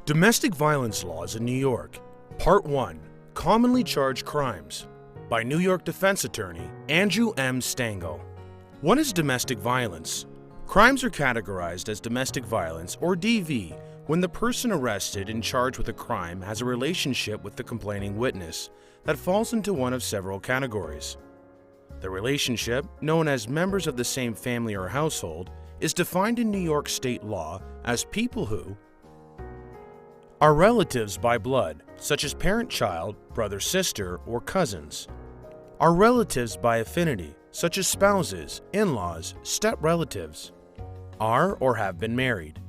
Domestic Violence Laws in New York, Part 1, Commonly Charged Crimes, by New York Defense Attorney Andrew M. Stengel. What is domestic violence? Crimes are categorized as domestic violence, or DV, when the person arrested and charged with a crime has a relationship with the complaining witness that falls into one of several categories. The relationship, known as members of the same family or household, is defined in New York state law as people who are relatives by blood, such as parent-child, brother-sister, or cousins, are relatives by affinity, such as spouses, in-laws, step-relatives, are or have been married,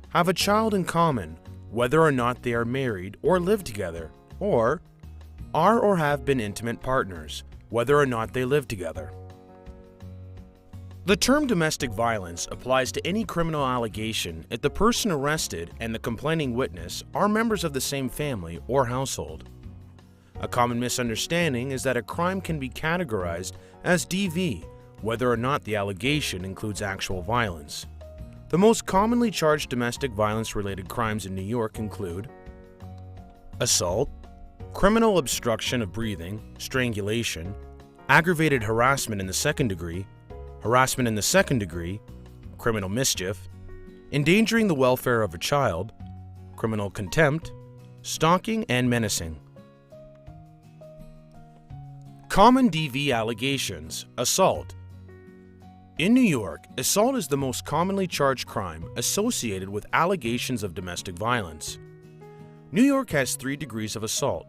have a child in common, whether or not they are married or live together, or are or have been intimate partners, whether or not they live together. The term domestic violence applies to any criminal allegation if the person arrested and the complaining witness are members of the same family or household. A common misunderstanding is that a crime can be categorized as DV, whether or not the allegation includes actual violence. The most commonly charged domestic violence-related crimes in New York include assault, criminal obstruction of breathing, strangulation, aggravated harassment in the second degree, harassment in the second degree, criminal mischief, endangering the welfare of a child, criminal contempt, stalking, and menacing. Common DV allegations. Assault. In New York, assault is the most commonly charged crime associated with allegations of domestic violence. New York has 3 degrees of assault: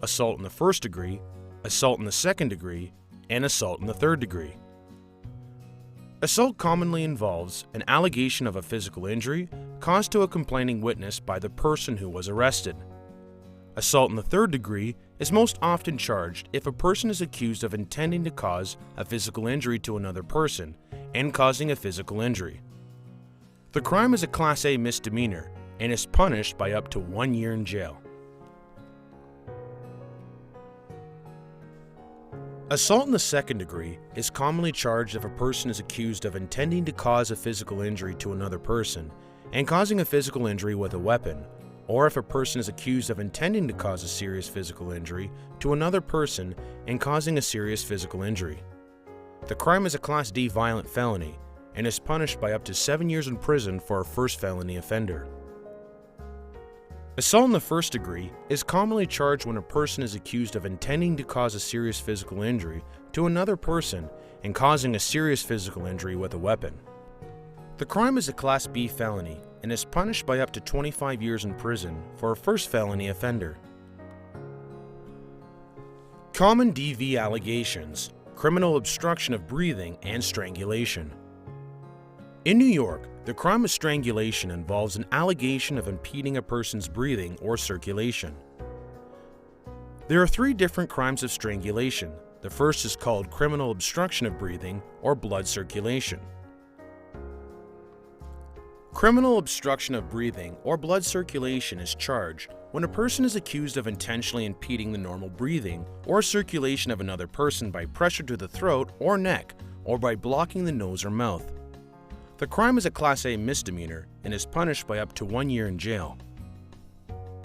assault in the first degree, assault in the second degree, and assault in the third degree. Assault commonly involves an allegation of a physical injury caused to a complaining witness by the person who was arrested. Assault in the third degree is most often charged if a person is accused of intending to cause a physical injury to another person and causing a physical injury. The crime is a Class A misdemeanor and is punished by up to 1 year in jail. Assault in the second degree is commonly charged if a person is accused of intending to cause a physical injury to another person and causing a physical injury with a weapon, or if a person is accused of intending to cause a serious physical injury to another person and causing a serious physical injury. The crime is a Class D violent felony and is punished by up to 7 years in prison for a first felony offender. Assault in the first degree is commonly charged when a person is accused of intending to cause a serious physical injury to another person and causing a serious physical injury with a weapon. The crime is a Class B felony and is punished by up to 25 years in prison for a first felony offender. Common DV allegations: criminal obstruction of breathing and strangulation. In New York, the crime of strangulation involves an allegation of impeding a person's breathing or circulation. There are 3 different crimes of strangulation. The first is called criminal obstruction of breathing or blood circulation. Criminal obstruction of breathing or blood circulation is charged when a person is accused of intentionally impeding the normal breathing or circulation of another person by pressure to the throat or neck or by blocking the nose or mouth. The crime is a Class A misdemeanor and is punished by up to 1 year in jail.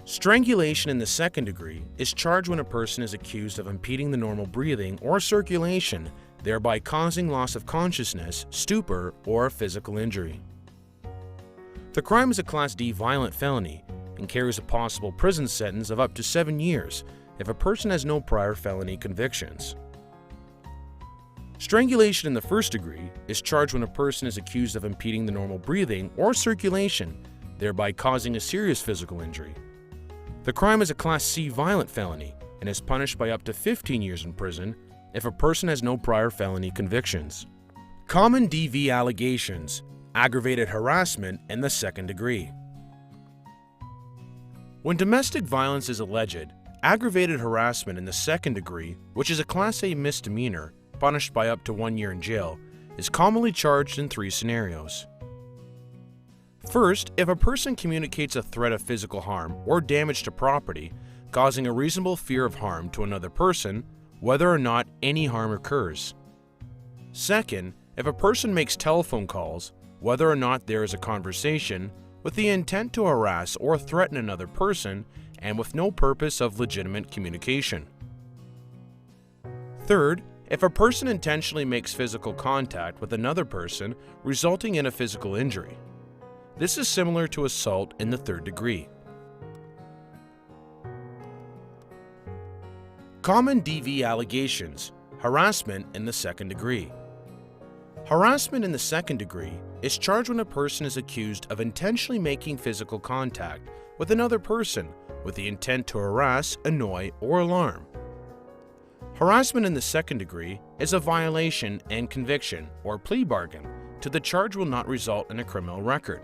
Strangulation in the second degree is charged when a person is accused of impeding the normal breathing or circulation, thereby causing loss of consciousness, stupor, or a physical injury. The crime is a Class D violent felony and carries a possible prison sentence of up to 7 years if a person has no prior felony convictions. Strangulation in the first degree is charged when a person is accused of impeding the normal breathing or circulation, thereby causing a serious physical injury. The crime is a Class C violent felony and is punished by up to 15 years in prison if a person has no prior felony convictions. Common DV allegations: aggravated harassment in the second degree. When domestic violence is alleged, aggravated harassment in the second degree, which is a Class A misdemeanor, punished by up to 1 year in jail, is commonly charged in 3 scenarios. First, if a person communicates a threat of physical harm or damage to property, causing a reasonable fear of harm to another person, whether or not any harm occurs. Second, if a person makes telephone calls, whether or not there is a conversation, with the intent to harass or threaten another person and with no purpose of legitimate communication. Third, if a person intentionally makes physical contact with another person resulting in a physical injury. This is similar to assault in the third degree. Common DV allegations: harassment in the second degree. Harassment in the second degree is charged when a person is accused of intentionally making physical contact with another person with the intent to harass, annoy, or alarm. Harassment in the second degree is a violation and conviction or plea bargain to the charge will not result in a criminal record.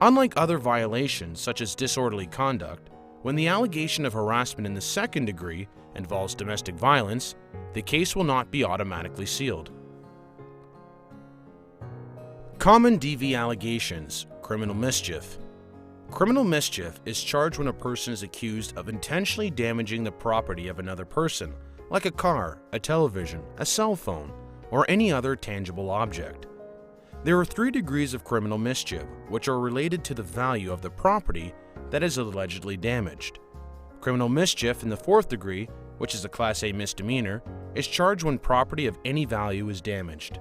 Unlike other violations such as disorderly conduct, when the allegation of harassment in the second degree involves domestic violence, the case will not be automatically sealed. Common DV allegations: criminal mischief. Criminal mischief is charged when a person is accused of intentionally damaging the property of another person, like a car, a television, a cell phone, or any other tangible object. There are 3 degrees of criminal mischief, which are related to the value of the property that is allegedly damaged. Criminal mischief in the 4th degree, which is a Class A misdemeanor, is charged when property of any value is damaged.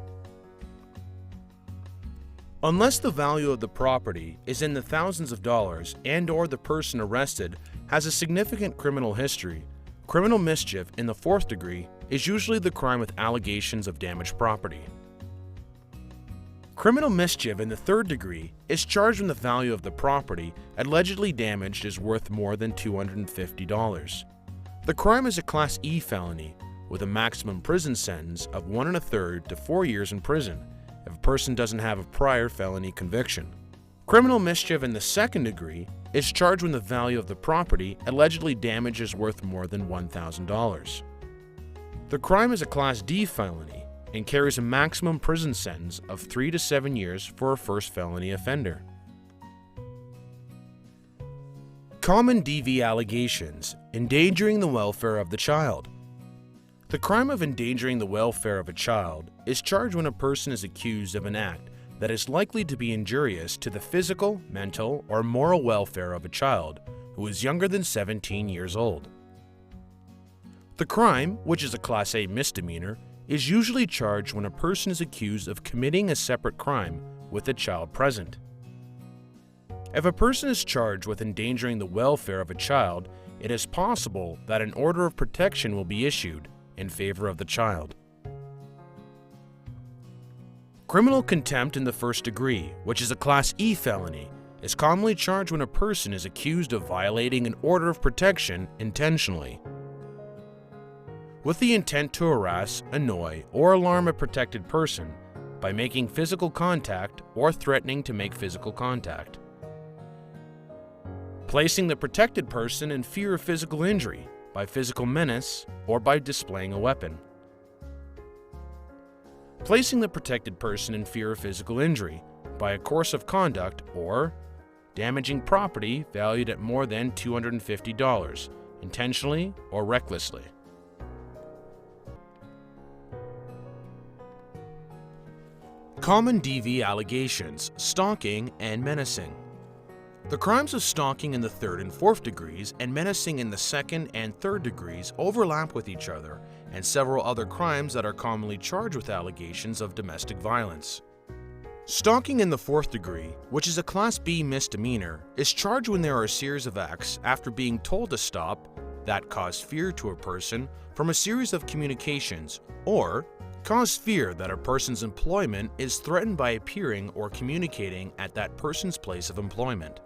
Unless the value of the property is in the thousands of dollars and/or the person arrested has a significant criminal history, criminal mischief in the 4th degree is usually the crime with allegations of damaged property. Criminal mischief in the 3rd degree is charged when the value of the property allegedly damaged is worth more than $250. The crime is a Class E felony with a maximum prison sentence of 1 1/3 to 4 years in prison if a person doesn't have a prior felony conviction. Criminal mischief in the 2nd degree is charged when the value of the property allegedly damaged is worth more than $1,000. The crime is a Class D felony and carries a maximum prison sentence of 3 to 7 years for a first felony offender. Common DV allegations: endangering the welfare of the child. The crime of endangering the welfare of a child is charged when a person is accused of an act that is likely to be injurious to the physical, mental, or moral welfare of a child who is younger than 17 years old. The crime, which is a Class A misdemeanor, is usually charged when a person is accused of committing a separate crime with a child present. If a person is charged with endangering the welfare of a child, it is possible that an order of protection will be issued in favor of the child. Criminal contempt in the 1st degree, which is a Class E felony, is commonly charged when a person is accused of violating an order of protection intentionally, with the intent to harass, annoy, or alarm a protected person by making physical contact or threatening to make physical contact. Placing the protected person in fear of physical injury by physical menace or by displaying a weapon. Placing the protected person in fear of physical injury by a course of conduct or damaging property valued at more than $250, intentionally or recklessly. Common DV allegations: stalking and menacing. The crimes of stalking in the 3rd and 4th degrees and menacing in the 2nd and 3rd degrees overlap with each other and several other crimes that are commonly charged with allegations of domestic violence. Stalking in the 4th degree, which is a Class B misdemeanor, is charged when there are a series of acts after being told to stop that cause fear to a person from a series of communications or cause fear that a person's employment is threatened by appearing or communicating at that person's place of employment.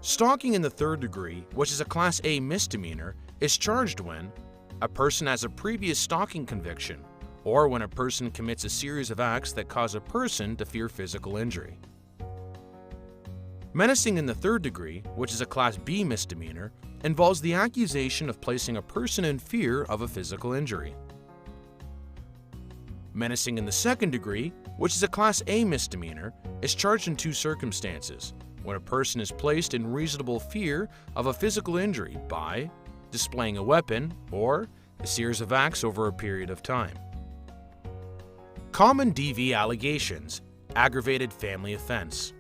Stalking in the 3rd degree, which is a Class A misdemeanor, is charged when a person has a previous stalking conviction or when a person commits a series of acts that cause a person to fear physical injury. Menacing in the 3rd degree, which is a Class B misdemeanor, involves the accusation of placing a person in fear of a physical injury. Menacing in the 2nd degree, which is a Class A misdemeanor, is charged in 2 circumstances: when a person is placed in reasonable fear of a physical injury by displaying a weapon or a series of acts over a period of time. Common DV allegations: Aggravated family offense.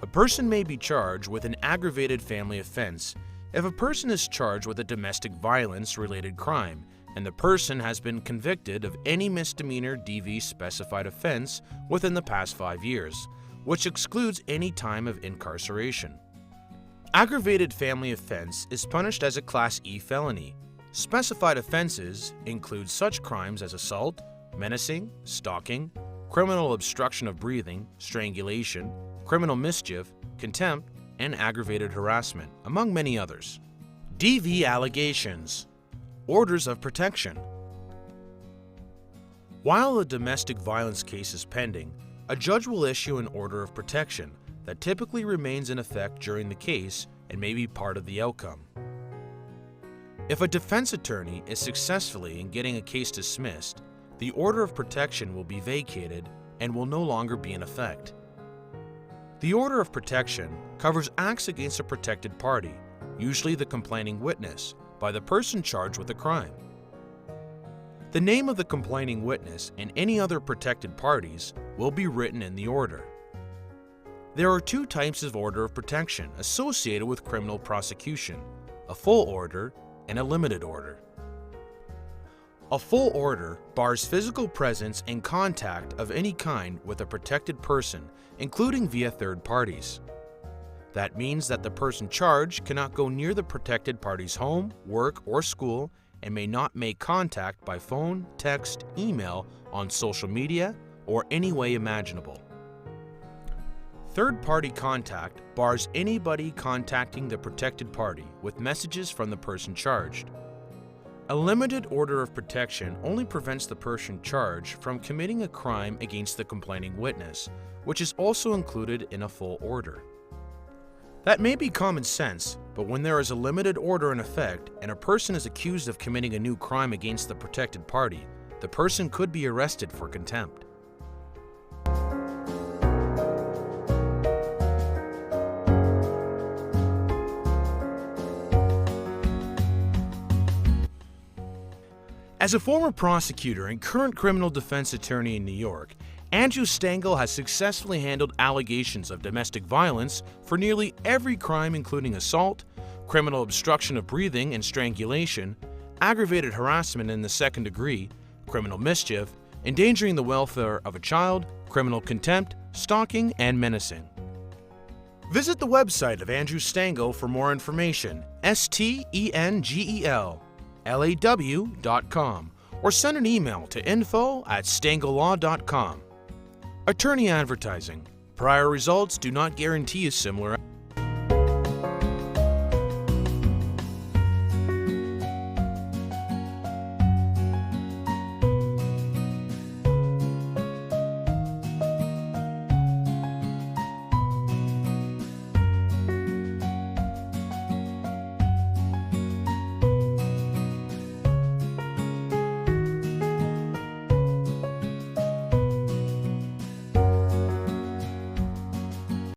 A person may be charged with an aggravated family offense if a person is charged with a domestic violence-related crime and the person has been convicted of any misdemeanor DV specified offense within the past 5 years, which excludes any time of incarceration. Aggravated family offense is punished as a Class E felony. Specified offenses include such crimes as assault, menacing, stalking, criminal obstruction of breathing, strangulation, criminal mischief, contempt, and aggravated harassment, among many others. DV allegations. Orders of protection. While a domestic violence case is pending, a judge will issue an order of protection that typically remains in effect during the case and may be part of the outcome. If a defense attorney is successfully in getting a case dismissed, the order of protection will be vacated and will no longer be in effect. The order of protection covers acts against a protected party, usually the complaining witness, by the person charged with the crime. The name of the complaining witness and any other protected parties will be written in the order. There are two types of order of protection associated with criminal prosecution: a full order and a limited order. A full order bars physical presence and contact of any kind with a protected person, including via third parties. That means that the person charged cannot go near the protected party's home, work, or school and may not make contact by phone, text, email, on social media, or any way imaginable. Third-party contact bars anybody contacting the protected party with messages from the person charged. A limited order of protection only prevents the person charged from committing a crime against the complaining witness, which is also included in a full order. That may be common sense, but when there is a limited order in effect and a person is accused of committing a new crime against the protected party, the person could be arrested for contempt. As a former prosecutor and current criminal defense attorney in New York, Andrew Stengel has successfully handled allegations of domestic violence for nearly every crime, including assault, criminal obstruction of breathing and strangulation, aggravated harassment in the second degree, criminal mischief, endangering the welfare of a child, criminal contempt, stalking, and menacing. Visit the website of Andrew Stengel for more information, STENGELLAW.com, or send an email to info@stengellaw.com. Attorney advertising. Prior results do not guarantee a similar